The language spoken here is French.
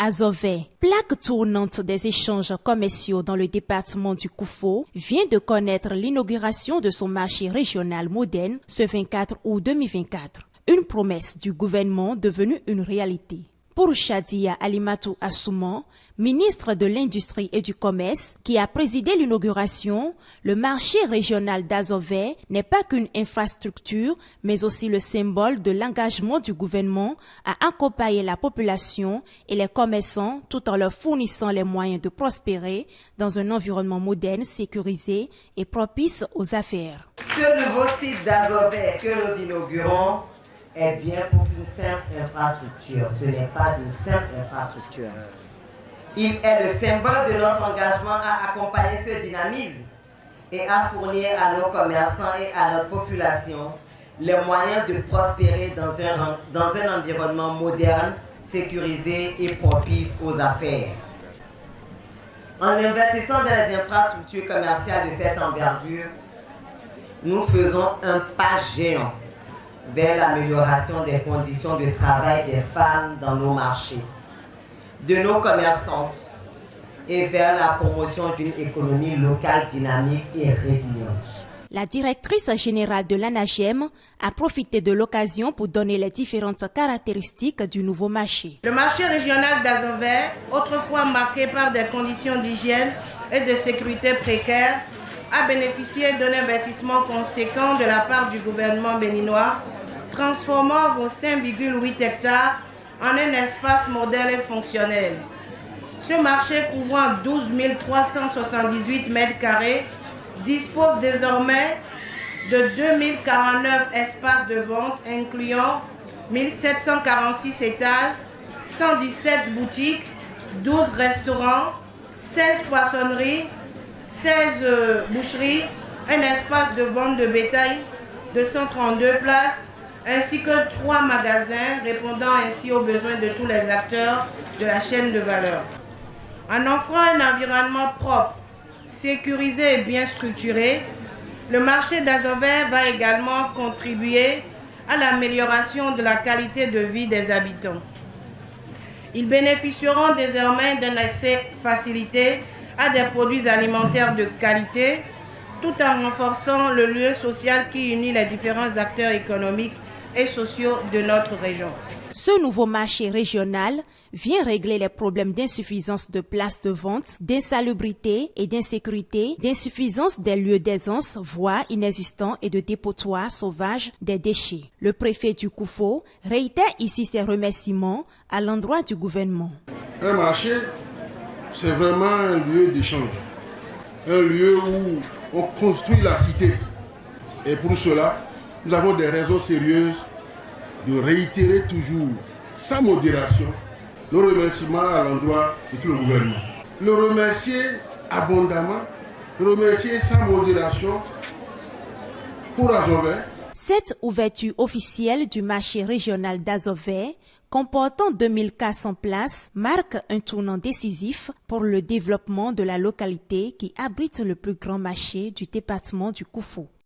Azové, plaque tournante des échanges commerciaux dans le département du Koufo, vient de connaître l'inauguration de son marché régional moderne ce 24 août 2024. Une promesse du gouvernement devenue une réalité. Pour Chadia Alimatou Assouman, ministre de l'Industrie et du Commerce, qui a présidé l'inauguration, le marché régional d'Azové n'est pas qu'une infrastructure, mais aussi le symbole de l'engagement du gouvernement à accompagner la population et les commerçants tout en leur fournissant les moyens de prospérer dans un environnement moderne, sécurisé et propice aux affaires. Ce nouveau site d'Azové que nous inaugurons est bien pour une simple infrastructure. Ce n'est pas une simple infrastructure. Il est le symbole de notre engagement à accompagner ce dynamisme et à fournir à nos commerçants et à notre population les moyens de prospérer dans un environnement moderne, sécurisé et propice aux affaires. En investissant dans les infrastructures commerciales de cette envergure, nous faisons un pas géant vers l'amélioration des conditions de travail des femmes dans nos marchés, de nos commerçantes et vers la promotion d'une économie locale dynamique et résiliente. La directrice générale de l'ANAGEM a profité de l'occasion pour donner les différentes caractéristiques du nouveau marché. Le marché régional d'Azové, autrefois marqué par des conditions d'hygiène et de sécurité précaires, a bénéficié d'un investissement conséquent de la part du gouvernement béninois, transformant vos 5,8 hectares en un espace moderne et fonctionnel. Ce marché couvrant 12 378 mètres carrés dispose désormais de 2049 espaces de vente incluant 1746 étals, 117 boutiques, 12 restaurants, 16 poissonneries, 16 boucheries, un espace de vente de bétail de 132 places, ainsi que 3 magasins répondant ainsi aux besoins de tous les acteurs de la chaîne de valeur. En offrant un environnement propre, sécurisé et bien structuré, le marché d'Azové va également contribuer à l'amélioration de la qualité de vie des habitants. Ils bénéficieront désormais d'un accès facilité à des produits alimentaires de qualité, tout en renforçant le lieu social qui unit les différents acteurs économiques et sociaux de notre région. Ce nouveau marché régional vient régler les problèmes d'insuffisance de places de vente, d'insalubrité et d'insécurité, d'insuffisance des lieux d'aisance, voire inexistants, et de dépotoirs sauvages des déchets. Le préfet du Koufo réitère ici ses remerciements à l'endroit du gouvernement. Un marché, c'est vraiment un lieu d'échange, un lieu où on construit la cité. Et pour cela, nous avons des raisons sérieuses de réitérer toujours, sans modération, nos remerciements à l'endroit de tout le gouvernement. Le remercier abondamment, le remercier sans modération pour Azové. Cette ouverture officielle du marché régional d'Azové, comportant 2400 places, marque un tournant décisif pour le développement de la localité qui abrite le plus grand marché du département du Koufo.